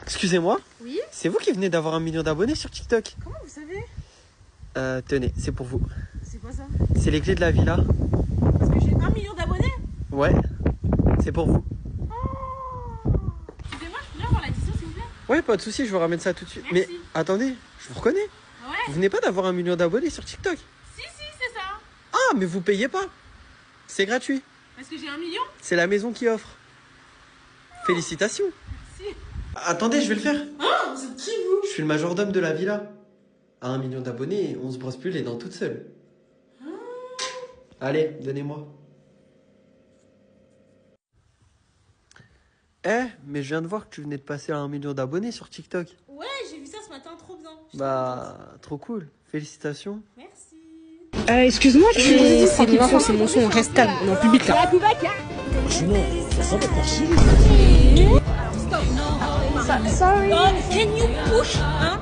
Excusez-moi. Oui. C'est vous qui venez d'avoir 1 million d'abonnés sur TikTok? Comment vous savez? Tenez, c'est pour vous. C'est quoi ça? C'est les clés de la villa. Parce que j'ai 1 million d'abonnés? Ouais, c'est pour vous. Excusez-moi, je pourrais avoir l'addition s'il vous plaît? Ouais, pas de souci, je vous ramène ça tout de suite. Merci. Mais attendez, je vous reconnais. Ouais. Vous venez pas d'avoir 1 million d'abonnés sur TikTok? Si, c'est ça. Ah, mais vous payez pas. C'est gratuit. Parce que j'ai 1 million? C'est la maison qui offre. Félicitations. Merci. Attendez, je vais le faire. Oh, vous êtes qui vous? Je suis le majordome de la villa. À 1 million d'abonnés, on se brosse plus les dents toute seule. Allez, donnez-moi. Mais je viens de voir que tu venais de passer à 1 million d'abonnés sur TikTok. Ouais, j'ai vu ça ce matin, trop bien. Bah, trop cool. Félicitations. Merci. Excuse-moi, c'est mon enfant, c'est mon son, reste calme, on est en public là. Sorry. God, can you push? Hein?